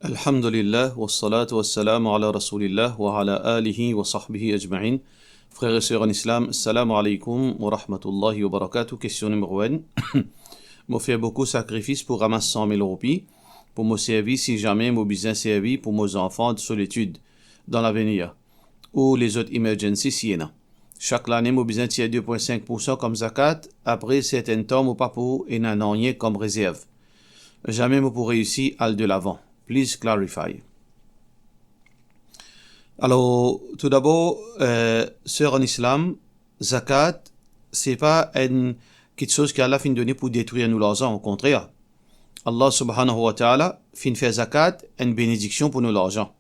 Alhamdulillah, wassalatu wassalamu ala rasulillah wa ala alihi wa sahbihi ajma'in. Frères et sœurs en islam, assalamu alaikum wa rahmatullahi wa barakatuh. Question numéro 1. Moi fait beaucoup de sacrifices pour ramasser 100 000 roupies, pour me servir si jamais mon business servi pour mes enfants de solitude dans l'avenir, ou les autres emergencies si y'en a. Chaque année, mon business tire 2,5% comme zakat, après certains temps, mon papa et n'a rien comme réserve. Jamais moi pour réussir à aller de l'avant. Please clarify. Alors, tout d'abord, sœur en islam, zakat, c'est pas une quelque chose qu'Allah fin donner pour détruire nous l'argent, au contraire. Allah subhanahu wa ta'ala fin faire zakat une bénédiction pour nous l'argent.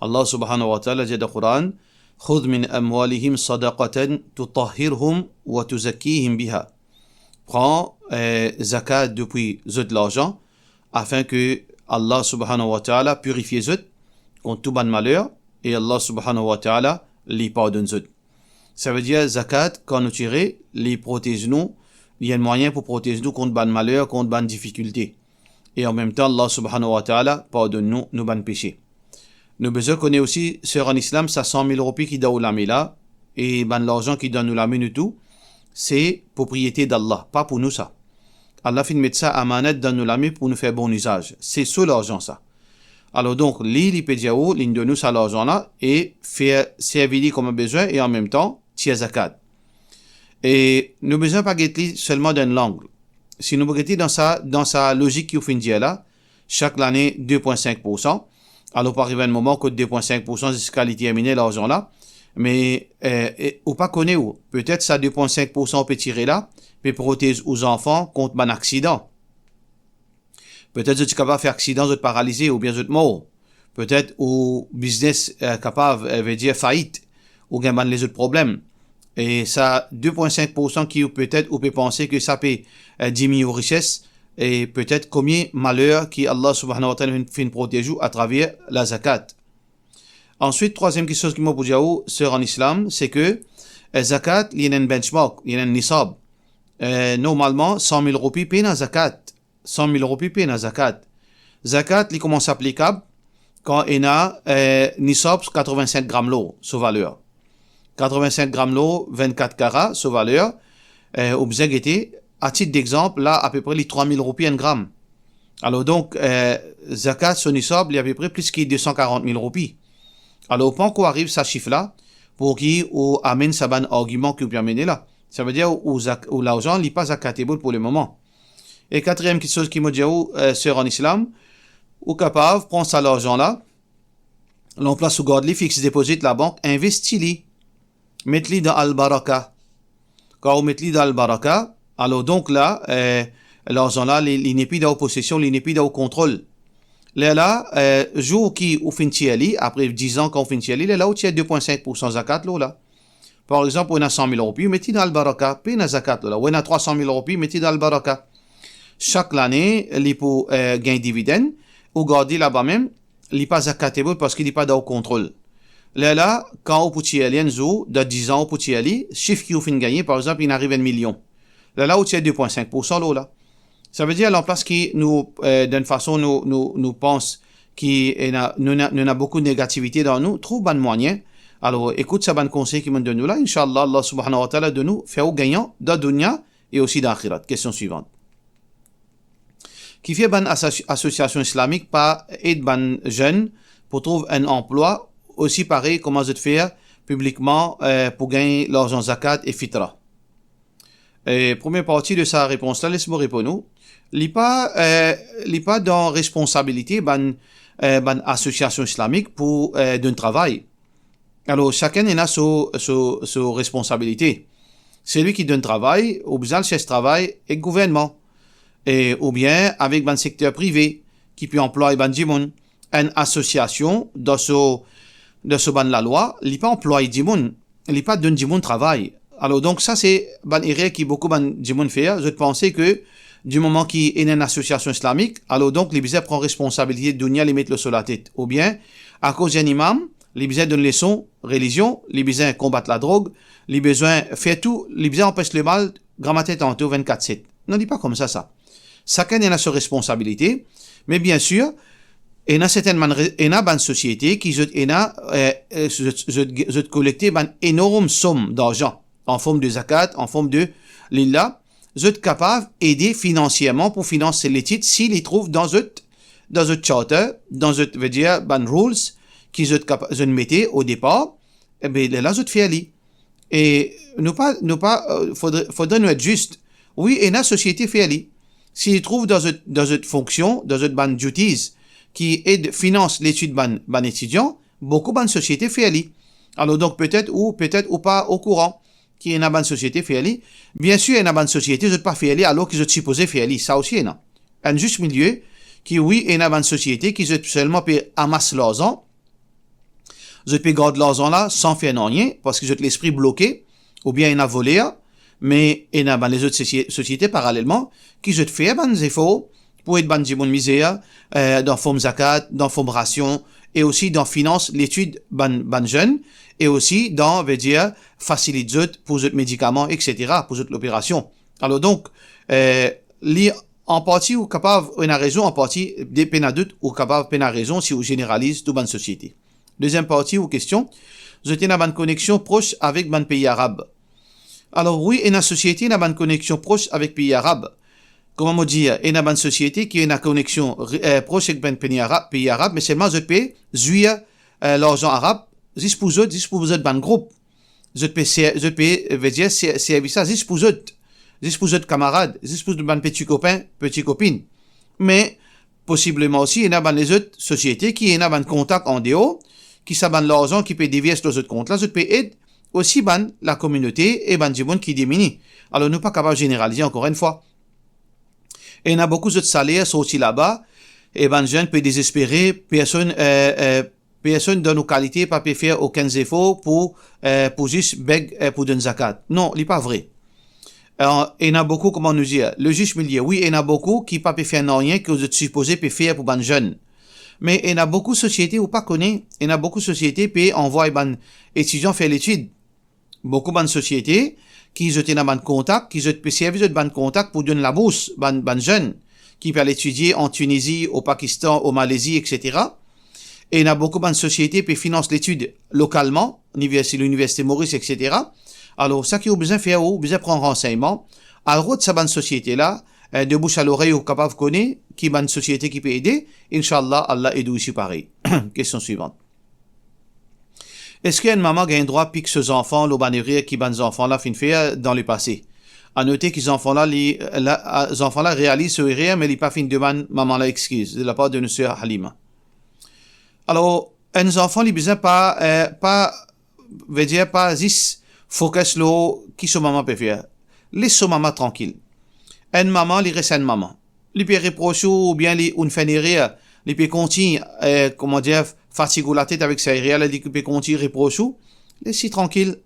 Allah subhanahu wa ta'ala dit dans le Coran, خذ من أموالهم صدقة تطهرهم وتزكيهم بها. Prends zakat depuis de l'argent afin que Allah subhanahu wa ta'ala purifie zut contre tout bon malheur et Allah subhanahu wa ta'ala les pardonne zut. Ça veut dire zakat quand nous tirons, les protège nous, il y a un moyen pour protéger nous contre bon malheur, contre bonne difficulté. Et en même temps Allah subhanahu wa ta'ala pardonne nous nos bonnes péchés. Nous besoin connaît aussi sœur en islam ça 100 000 roupies qui donne la là et ben l'argent qui donne nous la et tout, c'est propriété d'Allah, pas pour nous ça. Allah fin mettre ça à manette dans nous la pour nous faire bon usage. C'est sur l'argent ça. Alors donc, li pédiao, l'in de nous ça l'argent là et faire servir comme besoin et en même temps, tirer zakat. Et nous besoin pas guetter seulement d'une langue. Si nous regardons dans sa logique qui au fin dire là, chaque année 2,5%. Alors par arriver un moment que 2,5% c'est qualité terminé l'argent là. Mais ou pas connaît où. Peut-être ça 2,5% on peut tirer là, peut protéger aux enfants contre un accident. Peut-être que tu es capable de faire accident, de te paralyser ou bien de te mort. Peut-être au business capable veut dire faillite ou bien les autres problèmes. Et ça 2,5% qui peut-être ou peut penser que ça peut diminuer aux richesses et peut-être combien malheur qui Allah subhanahu wa ta'ala fait protéger à travers la zakat. Ensuite, troisième chose qui m'a posé sœur en islam, c'est que zakat, il y a un benchmark, il y a un nisab. Normalement, 100 000 roupies paient la zakat. 100 000 roupies paient la zakat. Zakat, il commence applicable quand il y a nisab 85 grammes l'eau, sous valeur. 85 grammes l'eau, 24 carats, sous valeur. Au besoin à titre d'exemple, là, à peu près les 3 000 roupies un gramme. Alors donc, zakat, son nisab, il y a à peu près plus que 240 000 roupies. Alors, quand on arrive à ce chiffre-là, pour qui on amène ça ban argument qui peut amener là. Ça veut dire où l'argent n'est pas zakatable pour le moment. Et quatrième chose qui me dit, sœur en islam, ou capable, prend ça l'argent-là, l'emploi sous garde, fixe déposite la banque, investit-les, mettez-les dans Al-Baraka. Quand on met-les dans Al-Baraka, alors donc là, l'argent-là, il n'est plus dans possession, il n'est plus dans contrôle. Là, jour qui ou fin après 10 ans qu'on fin là où tu as 2,5% zakat là. Par exemple, on a 100 000 roupies, mettez dans le baraka, paye la zakat là. On a 300 000 roupies, mettez dans le baraka. Chaque année, les pour gain dividende, ou garder là-bas même, il n'est pas zakatable parce qu'il n'est pas dans le contrôle. Là, quand on peut tirer de 10 ans, on peut tirer, chiffre qui ou fin gagner, par exemple, il arrive à 1 million. Là où tu as 2,5% là. Ça veut dire, en place qui nous, d'une façon, nous pense qu'il y a beaucoup de négativité dans nous, trouve bon moyen. Alors, écoute ce bon conseil qui me donne nous là. Inch'Allah, Allah subhanahu wa ta'ala de nous faire gagnant dans la dunya et aussi dans l'akhirat. Question suivante. Qui fait bonne association islamique pas aide bon jeune pour trouver un emploi aussi pareil comment je te faire publiquement pour gagner l'argent zakat et fitra. Première partie de sa réponse là, laisse-moi répondre. Li pas dans responsabilité ban association islamique pour d'un travail. Alors chacun en a sa responsabilité. Celui qui donne travail, ou besoin de travail et le gouvernement ou bien avec ban secteur privé qui peut employer ban dimoun une association dans ce ban la loi, li pas employer dimoun, li pas donne dimoun travail. Alors donc ça c'est ban erreur qui beaucoup ban dimoun fait. Je pensais que du moment qu'il y a une association islamique, alors donc les bizarres prennent responsabilité de dunya, les mettre le sur la tête. Ou bien, à cause d'un imam, les bizarres donnent leçons, religion, les bizarres combattent la drogue, les besoins fait tout, les bizarres empêchent le mal, grammatique tantôt 24/7. Non, dis pas comme ça. Chacun a sa responsabilité, mais bien sûr, Et na certaines ban société qui je collecter ban énorme somme d'argent en forme de zakat, en forme de lillah, je capable aider financièrement pour financer les titres s'ils les trouvent dans un charter, dans veut dire ban rules qui je mettais au départ, et ben là je fais ali. Et faudrait nous être juste. Oui, et la société fait ali. S'ils trouvent dans une fonction, dans une ban duties qui aide, finance l'étude ban étudiant, beaucoup ban société fait ali. Alors donc peut-être ou pas au courant qui est une bonne société fait ali. Bien sûr, une bonne société, je ne pas fait ali alors que je supposé faire ali. Ça aussi, non. Un juste milieu qui, oui, une bonne société qui je seulement peut amasser l'argent. Je peux garder l'argent là sans faire rien parce que j'ai l'esprit bloqué ou bien il a volé. Mais il y a les autres sociétés parallèlement qui je fais des efforts pour être ban misère dans forme zakat, dans forme ration et aussi dans finance l'étude ban jeune et aussi dans veut dire faciliter pour les médicaments etc. pour l'opération. Alors donc en partie ou capable une raison en partie des pénadoutes ou capable peine raison si on généralise toute bonne société. Deuxième partie ou question, je tiens à une connexion proche avec un pays arabe. Alors oui, une société a une connexion proche avec pays arabe. Comment dire, une bonne société qui a une connexion proche avec un pays arabe, mais seulement je peux jouir l'argent arabe, juste pour eux, ban groupe. Je peux, veut dire, servir ça juste pour eux camarades, juste pour ban petits copains, petites copines. Mais possiblement aussi, il y a les autres sociétés qui ont un contact en dehors, qui savent l'argent qui peut dévier sur les autres comptes. Là, je peux aider aussi la communauté et du monde qui diminue. Alors, nous pas capable de généraliser encore une fois. Et il y a beaucoup d'autres salaires sortis là-bas, et jeunes peut désespérer, personne de nos qualités pas peut faire aucun effort pour juste pour donner zakat. Non, il n'est pas vrai. Alors, il y en a beaucoup, comment nous dire, le juste milieu, oui, il y en a beaucoup qui pas peut faire rien que vous supposez peut faire pour ban jeunes. Mais il y en a beaucoup de sociétés où pas connaît, il y en a beaucoup de sociétés qui envoient ban étudiants faire l'étude. Beaucoup de sociétés qui ont un ban contact, qui ont servi de ban contact pour donner la bourse, ban jeunes, qui peuvent étudier en Tunisie, au Pakistan, au Malaisie, etc. Et il y en a beaucoup de sociétés qui financent l'étude localement, l'université Maurice, etc. Alors, ça qui a besoin de faire, besoin de prendre renseignement. Alors, cette bonne société-là, de bouche à l'oreille, ou capable de connaître, qui est une société qui peut aider, Inch'Allah, Allah aide aussi pareil. Question suivante. Est-ce qu'une maman a un droit pique ses enfants, l'obanérie qui ban enfants là fin faire dans le passé? À noter que les enfants-là, réalisent ce rire, mais ils pas fin demande maman la excuse, de la part de notre sœur Halima. Alors, un enfant, il besoin veut dire pas juste focus lo qui son maman peut faire. Laisse son maman tranquille. Une maman, il reste une maman. Il peut reprocher ou bien il fait rire, il peut continuer, comment dire, fatiguer la tête avec sa rire, il peut continuer reprocher. Laissez tranquille.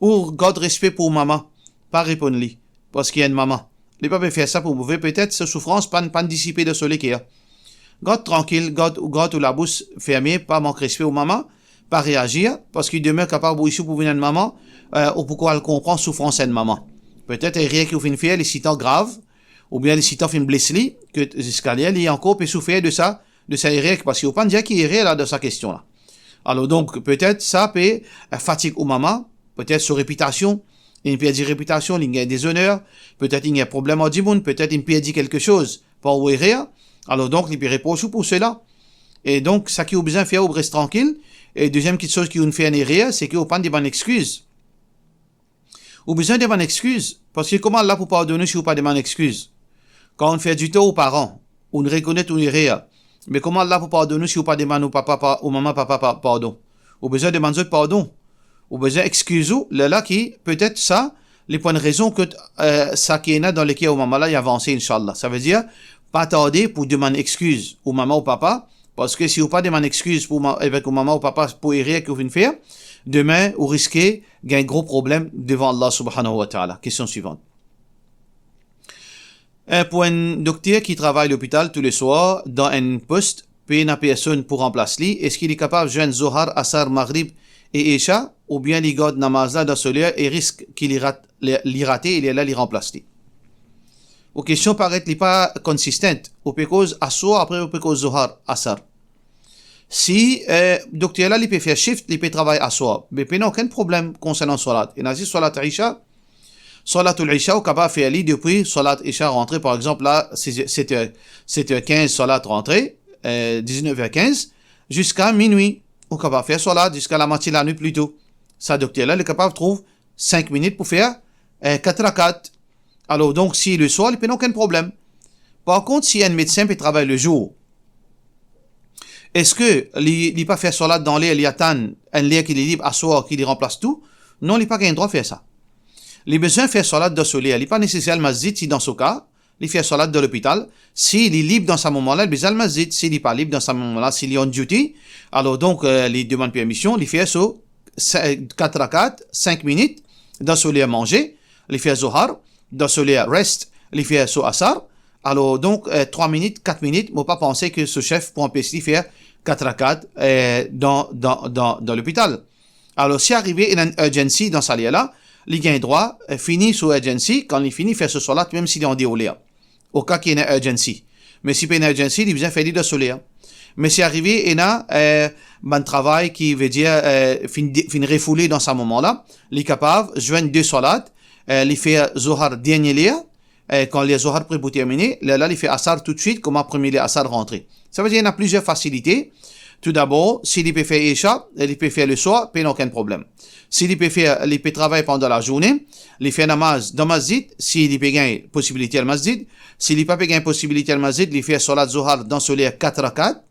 Ou garde respect pour maman. Pas répondre-lui. Parce qu'il y a une maman. Il peut pas faire ça pour vous. Peut-être sa souffrance pas dissiper de soleil qu'il y a. Garde tranquille, garde ou la bouche fermée, pas manquer respect aux mamans, pas réagir, parce qu'il demeure capable ici pour venir une maman, ou pourquoi elle comprend souffrance d'une maman. Peut-être rien qui vous fait les citants graves, ou bien les citants fait blessés, que jusqu'à là, il encore peut souffrir de sa erreur, parce qu'il ne faut pas dire qu'il est réel là, de sa question-là. Alors donc, peut-être ça peut fatigue aux mamans, peut-être sur réputation, il peut dire réputation, il y a des honneurs, peut-être il y a un problème au monde, peut-être il peut dire quelque chose, pas ou rire. Alors donc, il peut reprocher pour cela. Et donc, ça qui a besoin de faire, on reste tranquille. Et deuxième petite chose qui nous fait un erreur, c'est qu'on n'a pas de bonnes excuses. On a besoin de bonnes excuses. Parce que comment là pour pardonner si on n'a pas de bonnes excuses? Quand on fait du tort aux parents, on reconnaît une erreur. Mais comment là pour pardonner si on n'a pas de bonnes au maman, papa, pardon? On a besoin de demander pardon. On a besoin d'excuser, là qui, peut-être ça, les points de raison que ça qui est là dans lequel au maman là, il a avancé, Inch'Allah. Ça veut dire, pas tarder pour demander excuse au maman ou papa, parce que si vous pas demander excuse avec au maman ou papa pour erreur que vous venez faire, demain, vous risquez un gros problème devant Allah subhanahu wa ta'ala. Question suivante. Pour un docteur qui travaille à l'hôpital tous les soirs, dans un poste, paye une personne pour remplacer, est-ce qu'il est capable de joindre Zohar, Asar, Maghrib et Isha, ou bien il garde namaz là dans ce lieu et risque qu'il y rate et il est là, il remplace. Ou question paraît pas consistante. Ou peut cause assoir après ou peut cause zohar, asar. Si, docteur là, il peut faire shift, il peut travailler assoir. Mais il n'y a aucun problème concernant salat. Il y a dit salat Isha. Salat al-Isha, ou capable de faire li depuis salat Isha rentrée, par exemple, là, 7h15, salat rentrée, 19h15, jusqu'à minuit. Ou capable de faire salat jusqu'à la moitié de la nuit plus tôt. Ça, docteur là, il est capable de trouver 5 minutes pour faire 4 rakat. Alors, donc, si le soir, il n'y a aucun problème. Par contre, si un médecin peut travailler le jour, est-ce que il ne pas faire salat dans l'air, il attend un l'air qui est libre à soir, qui remplace tout? Non, il n'a pas le droit de faire ça. Il a besoin de faire salat dans ce l'air. Il n'est pas nécessaire le masjid si dans ce cas, il fait salat dans l'hôpital. S'il est libre dans ce moment-là, il a besoin le masjid. S'il n'est pas libre dans ce moment-là, s'il est en duty, alors donc, il demande permission, il fait ça 4 rakat, 5 minutes, dans ce l'air manger, il fait zohar, dans ce l'air rest, il fait ça asar. Alors donc, 3 minutes, 4 minutes, il ne faut pas penser que ce chef pour empêcher de faire 4 rakat dans l'hôpital. Alors, si arrivé il y a une urgency dans ce lieu-là, il gagne droit, finit sous urgency, quand il finit, faire ce salat, même s'il est en déroulé. Au cas qu'il y a une urgency. Mais si il y a une urgency, il a besoin de faire de ce lieu. Mais si arrivé, il y a un travail qui veut dire, fin refoulé dans ce moment-là, il est capable de joindre 2 salats, il fait zohar dernier lieu, quand les zohar prêt pour terminer, là, il fait asar tout de suite, comme premier les asar rentré. Ça veut dire qu'il y a plusieurs facilités. Tout d'abord, s'il peut faire Isha, il peut faire le soir, il n'y a aucun problème. S'il peut travailler pendant la journée, il fait namaz dans masjid, s'il peut gagner possibilité à masjid, s'il n'a pas gagner possibilité à masjid, il fait salat zohar dans ce lieu 4 rakat.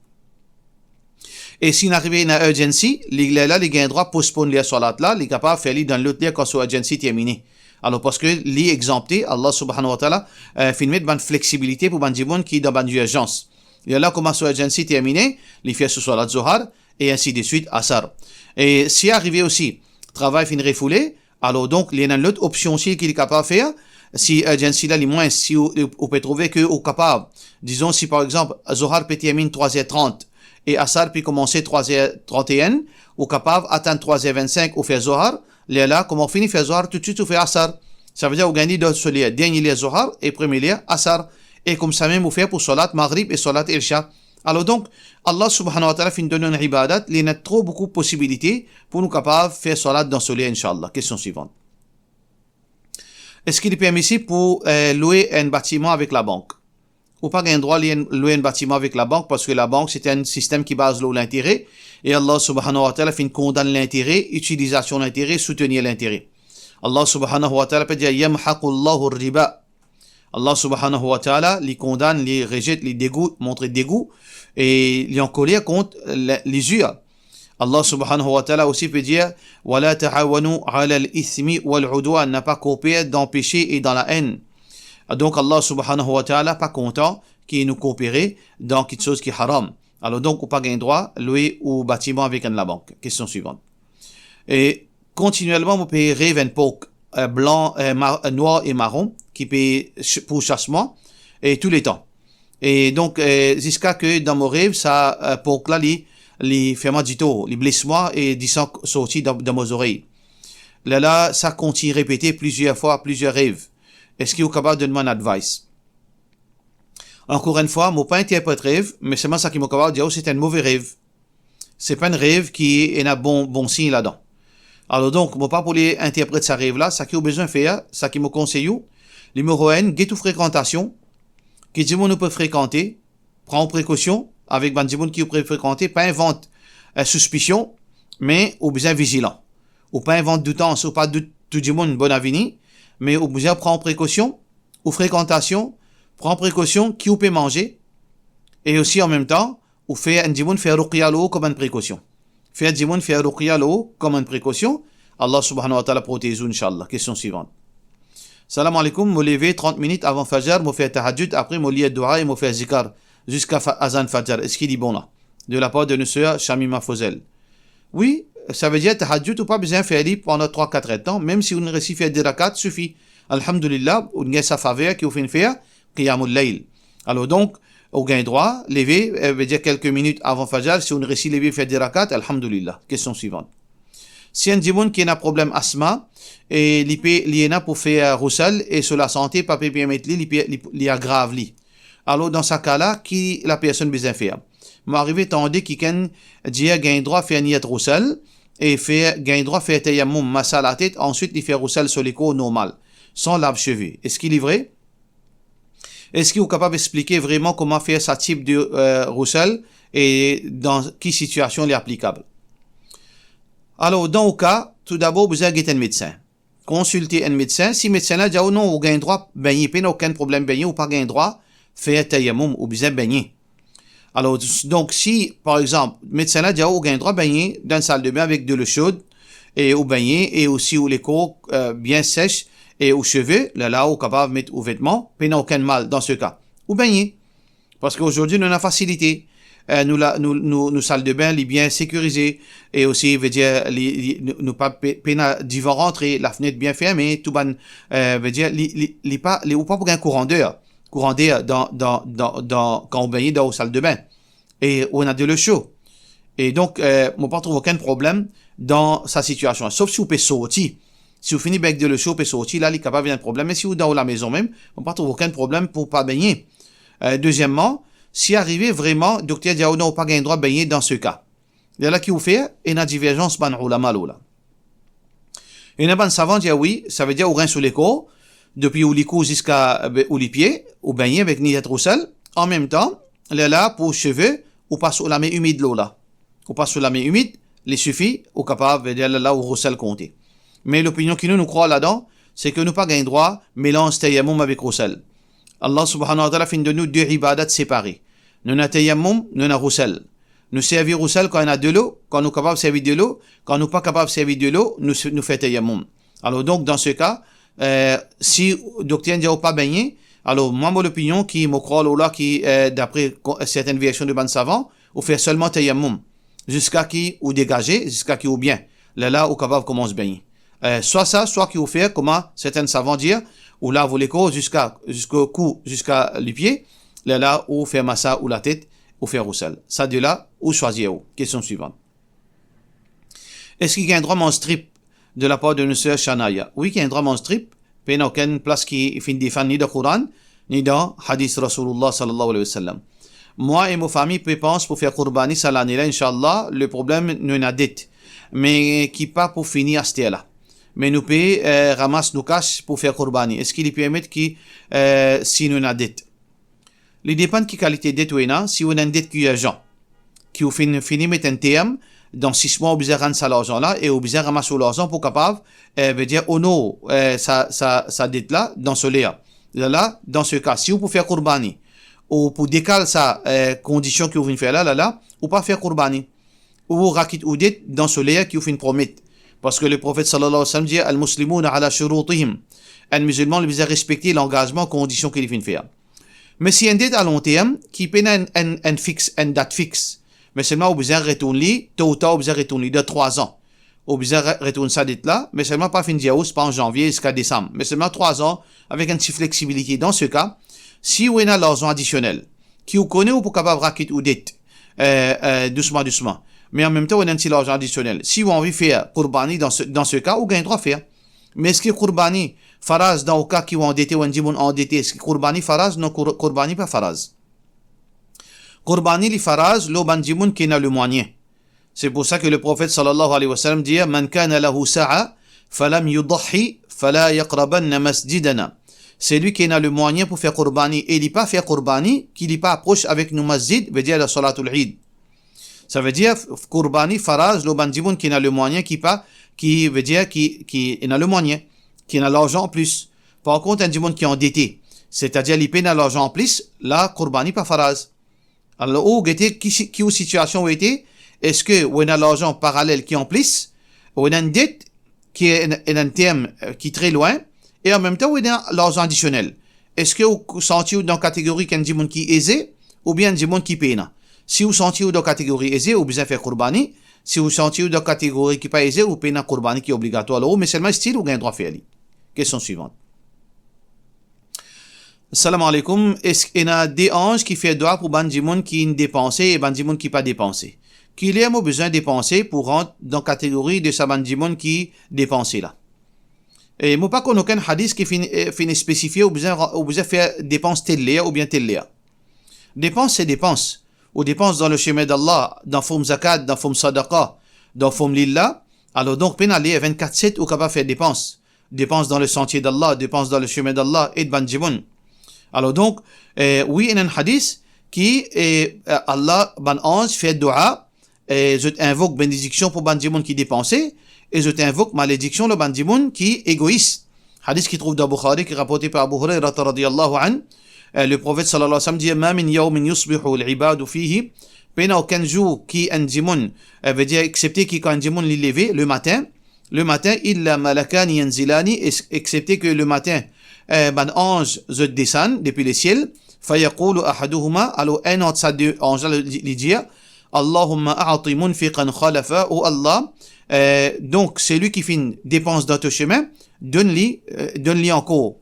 Et s'il arrive à une urgency, il gagne droit de postponer les salats là, il est capable de faire dans l'autre lieu quand son urgency terminé. Alors, parce que li exempté, Allah subhanahu wa ta'ala, filmé de bonne flexibilité pour ban djibon qui est dans bonne urgence. Et là, comment son urgency terminé, il fait ce salat zohar, et ainsi de suite, asar. Et si arrivé aussi, travail fin refoulé, alors donc, il y a une autre option aussi qu'il est capable de faire. Si urgency là, moins, si on peut trouver que au capable, disons, si par exemple, zohar peut terminer 3h30, et asar peut commencer 3h31, ou capable attendre 3h25 ou faire zohar, là, comme on finit faire zohar, tout de suite on fait asar. Ça veut dire on gagne dans ce lieu, dernier lieu zohar et premier lieu asar. Et comme ça même on fait pour salat maghrib et salat isha. Alors donc, Allah subhanahu wa ta'ala fin donne une ibadat, il y a trop beaucoup de possibilités pour nous capables de faire salat dans ce lieu, Inch'Allah. Question suivante. Est-ce qu'il est permissible pour louer un bâtiment avec la banque? Ou pas un droit de louer un bâtiment avec la banque parce que la banque c'est un système qui base l'intérêt et Allah subhanahu wa ta'ala fin condamne l'intérêt, utilisation de l'intérêt, soutenir l'intérêt. Allah subhanahu wa ta'ala peut dire yamhaqullahu riba. Allah subhanahu wa ta'ala les condamne, les rejette, les dégoûte, montre dégoût et les en colère contre les usures. Allah subhanahu wa ta'ala aussi peut dire wala ta'awanu 'ala al-ithmi wal-'udwan, n'a pas coopéré dans le péché et dans la haine. Donc Allah subhanahu wa ta'ala pas content qu'il nous coopérer dans quelque chose qui est haram. Alors donc on pas gain droit louer ou bâtiment avec la banque. Question suivante. Et continuellement vous payez rêve and poke blanc, noir et marron qui paye pour chassement et tous les temps. Et donc jusqu'à que dans mon rêve ça poke là les ferments du tout, les blessements et des sangs sortis dans mes oreilles. Là ça continue répéter plusieurs fois plusieurs rêves. Est-ce qu'il est capable de demander advice? Encore une fois, moi pas interprète rêve, mais c'est moi ça qui m'a capable de dire c'est un mauvais rêve. C'est pas un rêve qui est un bon signe là-dedans. Alors donc, moi pas pour les interpréter sa rêve là, ça qui a besoin de faire, ça qui me conseille, numéro 1, get ou fréquentation, qui dit on peut fréquenter, prends précaution avec ban dimoun qui peut fréquenter, pas invente suspicion, mais au besoin vigilant. Ou pas invente doutance, ou pas tout du monde bon avenir, mais au besoin prend précaution, ou fréquentation, prend précaution qui ou peut manger, et aussi en même temps, ou fait un dimoun faire ruqya l'eau comme une précaution. Faire dimoun faire ruqya l'eau comme une précaution. Allah subhanahu wa ta'ala protège Inch'Allah. Question suivante. Salam alaikum, me lever 30 minutes avant Fajr, me faire tahajjud, après me lire dua et me faire zikar jusqu'à Azan Fajr. Est-ce qu'il est bon là? De la part de nos sœurs Shamima Fozel. Oui, ça veut dire tahajjud ou pas besoin de faire pendant 3-4 temps, même si on réussit à faire des rakats, suffit. Alhamdulillah, on a sa faveur qui vous fait faire qiyamul layl. Alors donc, on gagne droit, lever, veut dire quelques minutes avant Fajr, si on réussit à lever faire des rakats, alhamdulillah. Question suivante. Si un dimoun qui a un problème asthma, et il y a pour faire roussel, et sur la santé, pas bien mettre il aggrave li. Alors, dans ce cas-là, qui la personne besoin faire? M'arrive tandis qu'il a gain droit faire niat roussel, et gain droit faire tayammum, massa la tête, ensuite il fait roussel sur les côtes normal, sans lave-cheveux. Est-ce qu'il est vrai? Est-ce qu'il est capable d'expliquer vraiment comment faire ce type de roussel et dans quelle situation il est applicable? Alors, dans le cas, tout d'abord, vous avez un médecin. Consultez un médecin. Si le médecin a dit, oh non, vous avez droit de baigner, pas aucun problème de baigner, ou pas de droit de faire tayammum, ou besoin de baigner. Alors, donc, si, par exemple, le médecin a dit, oh, vous avez droit de baigner dans une salle de bain avec de l'eau chaude, et au baigner, et aussi où les corps bien sèches, et aux cheveux, là, vous êtes capable de mettre aux vêtements, pas aucun mal dans ce cas. Ou baigner. Parce qu'aujourd'hui, nous avons la facilité. Nous salles de bain, les bien sécurisées, et aussi, veut dire, nous pas d'hiver rentrer, la fenêtre bien fermée, tout ban, veut dire, ou pas pour un courant d'air quand on baigne dans la salle de bain. Et on a de l'eau chaude. Et donc, on pas trouve aucun problème dans sa situation. Sauf si vous pouvez sortir. Si vous finissez avec de l'eau chaude, vous pouvez sortir, là, il est capable de un problème. Mais si vous êtes dans la maison même, on pas trouve aucun problème pour pas baigner. Deuxièmement, si arrivé vraiment, docteur dit, oh non, pas gain droit de baigner dans ce cas. Il y a là qui vous fait, et une divergence, ban ulama là. Et un savant dit, oui, ça veut dire, au rein sur les corps, depuis où les coups jusqu'à, où les pieds, ou baigner avec niyat roussel, en même temps, là, pour cheveux, ou pas sur la main humide l'eau là. Ou pas sur la main humide, il suffit, ou capable, de dire là, où roussel compter. Mais l'opinion qui nous croit là-dedans, c'est que nous pas gain droit, mélange tayammum avec roussel. Allah subhanahu wa ta'ala fait de nous deux ibadat séparés. Nous avons tayammum, nous avons roussel. Nous servons roussel quand on a de l'eau, quand nous sommes capables de servir de l'eau, quand nous ne sommes pas capables de servir de l'eau, nous faisons tayammum. Alors donc, dans ce cas, si le docteur ne dit pas baigner, alors moi, mon opinion, qui me croit là, qui, d'après certaines versions de ban savant, on fait seulement tayammum. Jusqu'à qui, ou dégager, jusqu'à qui, ou bien. Là, au capable commence à baigner. Soit ça, soit qui vous fait, comment certains savants dire, ou là, vous les cours jusqu'au cou, jusqu'à les pieds, là, ou faire massa, ou la tête, ou faire roussel. Ça, de là, ou choisir où? Question suivante. Est-ce qu'il y a un droit mon strip de la part de notre sœur Shanaya? Oui, il y a un droit mon strip, mais il n'y a aucune place qui finit défendre ni dans le Coran, ni dans Hadith Rasulullah sallallahu alayhi wa sallam. Moi et ma famille pensent pour faire Qurbani cette année-là, Inch'Allah, le problème, nous n'a dit, mais qui pas pour finir à ce là. Mais nous payons, ramasse nos cash pour faire Qurbani. Est-ce qu'il permet qui, si nous n'a dit? Il dépend de quelle qualité de dette ou non. Si on a une dette qui est urgent, qui vous finit mettre un terme, dans 6 mois, vous besoin rendre ça l'argent là, et vous besoin ramasser l'argent pour capable, veut dire, oh non, sa dette là, dans ce là, dans ce cas, si vous pouvez faire Qurbani, ou pour décaler sa condition que vous venez faire là, ou pas faire Qurbani, ou rakit ou dette dans ce là qui vous fait une promesse. Parce que le prophète sallallahu alayhi wa sallam dit, al-muslimuna ala shurutihim. Un musulman, il besoin respecter l'engagement, condition qu'il vient faire. Mais si un dette à long terme, qui peine une date fixe, mais seulement au besoin retourner, tôt ou tard, au besoin retourner de 3 ans. Au besoin retourner sa dette là, mais seulement pas fin de pas en janvier jusqu'à décembre, mais seulement 3 ans, avec une petite flexibilité. Dans ce cas, si vous avez l'argent additionnel, qui vous connaît ou pour capable raquer ou dette, doucement, mais en même temps, on a un petit argent additionnel. Si vous avez envie de faire Qurbani dans ce cas, vous avez droit à faire. Mais est-ce que Qurbani, faraz dans le cas qui ont endetté ou un djimoun endetté, est-ce que Qurbani faraz? Non, Qurbani pas faraz. Qurbani li faraz, lo ban djimoun qui n'a le moyen. C'est pour ça que le prophète sallallahu alayhi wa sallam dit, man kana lahu sa'a, falam yudahi, fala yaqrabanna masjidana. C'est lui qui a le moyen pour faire Qurbani. Et il n'est pas faire Qurbani, qu'il n'est pas approche avec nos masjid, veut dire la salatul Eid. Ça veut dire, Qurbani, faraz, lo ban djimoun qui a le moyen, qui veut dire qui a le moyen, qui a l'argent en plus. Par contre, un djimoun qui est endetté, c'est-à-dire il paye l'argent en plus, là, Qurbani pas faraz. Alors, où était, qui situation où était, est-ce que, on a l'argent parallèle qui est en plus, ou on a une dette qui est un terme qui est très loin, et en même temps, on a l'argent additionnel. Est-ce que vous sentez dans la catégorie qu'un djimoun qui est aisé, ou bien un djimoun qui paye? Si vous sentez dans la catégorie aisée, vous besoin faire Qurbani. Si vous sentez dans la catégorie qui n'est pas aisée, vous payez un Qurbani qui est obligatoire. Mais seulement style, vous avez droit à faire. Question suivante. Salam alaikum. Est-ce qu'il y a des anges qui font droit pour ban djimoun qui est dépensé et ban djimoun qui n'est pas dépensé? qu'il ait besoin de dépenser pour rentrer dans la catégorie de Sabandimon qui dépenser là. Et moi pas qu'on aucun hadith qui finit spécifié ou besoin faire dépense telle ou bien telle. Dépense c'est dépense. Ou dépense dans le chemin d'Allah, dans forme zakat, dans forme sadaqa, dans forme lillah. Alors donc, pénalé 24/7 ou capable faire dépense. Dépense dans le sentier d'Allah, dépense dans le chemin d'Allah et de Bandjimoun. Alors donc, oui, il y a un hadith qui Allah, ban ange, fait dua, et je invoque bénédiction pour Bandjimoun qui dépensait, et je t'invoque malédiction le Bandjimoun qui égoïste. Hadith qui trouve dans Bukhari, qui est rapporté par Abu Hurairah radiyallahu anhu. Le prophète sallallahu alayhi wa sallam dit ma min yawmin yusbihu al-ibadu fihi, pena aucun jour qui un djimoun veut dire excepté qui quand un djimoun l'est levé le matin illa malakani yanzilani, excepté que le matin ban ange se descend depuis le ciel, fayaqulu ahaduhuma, alors un autre ça deux anges lui dit Allahumma a'ti munfiqan khalafa, ou Allah donc c'est lui qui fait une dépense dans ton chemin, donne-lui encore.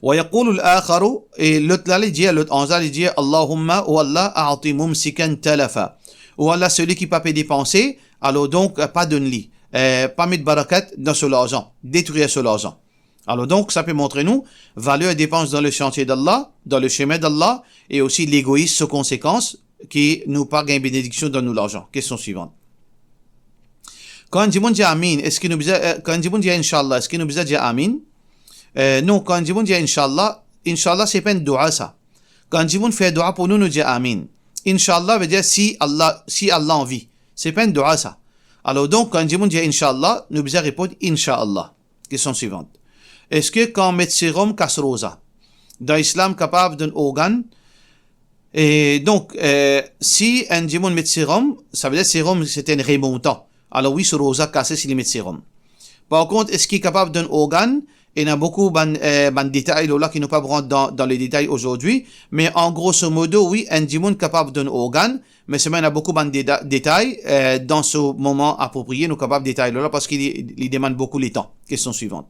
ويقول الآخر et l'autre là il dit l'autre ange il dit Allahumma ou Allah a'ti mumsikan talafa, ou Allah celui qui pas peut dépenser alors donc pas donne-lui pas mettre barakat dans ce l'argent, détruire ce l'argent. Alors donc ça peut montrer nous valeur et dépense dans le chantier d'Allah, dans le chemin d'Allah, et aussi l'égoïsme aux conséquences qui nous pas gain bénédiction dans nous l'argent. Question suivante. Quand Jimoun dit amin, est-ce que nous quand Jimoun dit inshallah, est-ce que nous dit amin? Non, quand Jimoun dit Inch'Allah, c'est pas une dua ça. Quand Jimoun fait dua pour nous dit Amin. Inch'Allah veut dire si Allah en vit. C'est pas une dua ça. Alors donc, quand Jimoun dit Inch'Allah, nous devons répondre Inch'Allah. Question suivante. Est-ce que quand on met sérum casse-rosa, dans l'islam capable d'un organe, et donc, si un Jimoun met sérum, ça veut dire sérum c'est un remontant. Alors oui, ce rosa cassé s'il met sérum. Par contre, est-ce qu'il est capable d'un organe? Il y a beaucoup de détails là qui ne pas rentrer dans les détails aujourd'hui, mais en grosso modo, oui, un djimoun capable d'un organe, mais c'est même il y a beaucoup de détails dans ce moment approprié, nous capables de détails là parce qu'il demande beaucoup le temps. Question suivante.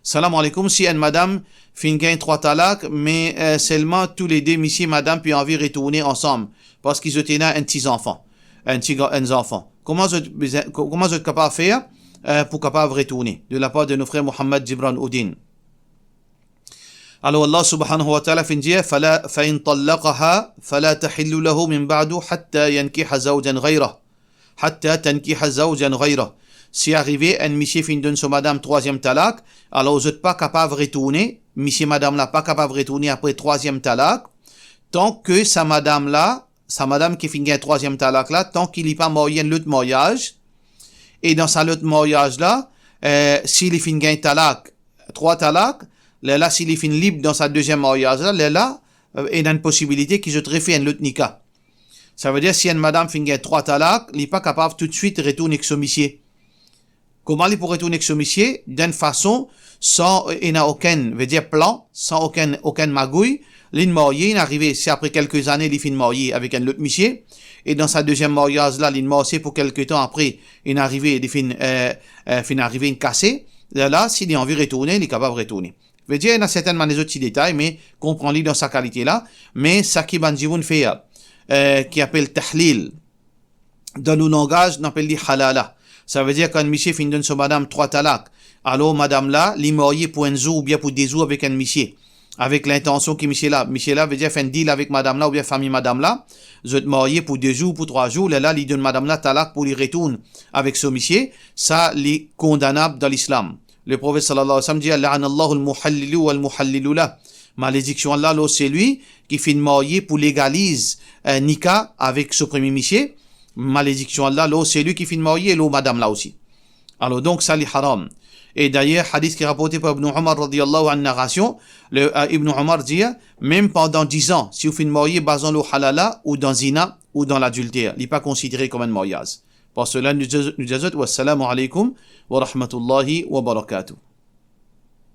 Salam alaikum, si une madame fin gagne 3 talaks, mais seulement tous les deux, monsieur et madame, puis envie de retourner ensemble, parce qu'ils ont un petit enfant, un enfant. Comment vous êtes capable de faire? Pour capable retourner de la part de nos frères Mohammed Jibran Oudin. Alors Allah subhanahu wa ta'ala fin dit فإن طلقها فلا تحل له من بعد حتى ينكح زوجا غيره حتى تنكح زوجا غيره. Si arrivé un monsieur fin donne son madame troisième talak, alors vous n'êtes pas capable de retourner, monsieur madame là pas capable de retourner après troisième talak, tant que sa madame qui fin gagne troisième talak là, tant qu'il n'est pas marié l'autre mariage. Et dans sa l'autre mariage là, s'il est fin gain talak, 3 talak, là s'il est fin libre dans sa deuxième mariage là, il y a une possibilité qu'il se refait un l'autre nikah. Ça veut dire si une madame fin gain 3 talak, il n'est pas capable tout de suite de retourner avec son monsieur. Comment il pourrait retourner avec son monsieur? D'une façon, sans, il n'a aucun, veut dire plan, sans aucun magouille. L'une mariée, il est arrivé, c'est après quelques années, il est fin marié avec un autre monsieur. Et dans sa deuxième mariage là, il est pour quelques temps après, il est arrivé, une cassée. Là, s'il a envie de retourner, il est capable de retourner. Je veux dire, il y a certainement des autres détails, mais comprends-les dans sa qualité là. Mais ça qui Banjivoun fait, qui appelle tahlil, dans le langage, on appelle dit halala. Ça veut dire quand monsieur fin donne son madame 3 talak, alors madame là, il est marié pour un jour ou bien pour des jours avec un monsieur. Avec l'intention que monsieur là veut dire faire un deal avec madame là ou bien famille madame là, vous êtes marié pour 2 jours, pour 3 jours, là, il donne madame là talak pour lui retourner avec ce monsieur, ça, est condamnable dans l'islam. Le prophète sallallahu alayhi wa sallam dit, la'anallahu al-muhallilu wal-muhallilu la. Malédiction Allah, c'est lui qui fait marié pour légaliser nikah avec ce premier monsieur. Malédiction Allah, c'est lui qui fait marié, madame là aussi. Alors donc, ça, est haram. Et d'ailleurs, hadith qui est rapporté par Ibn Omar radiyallahu anhu narration, Ibn Omar dit, même pendant 10 ans, si vous faites marier basant le halala, ou dans zina, ou dans l'adultère, il n'est pas considéré comme un mariage. Pour cela, nous disons, wassalamu alaikum wa rahmatullahi wa barakatuh.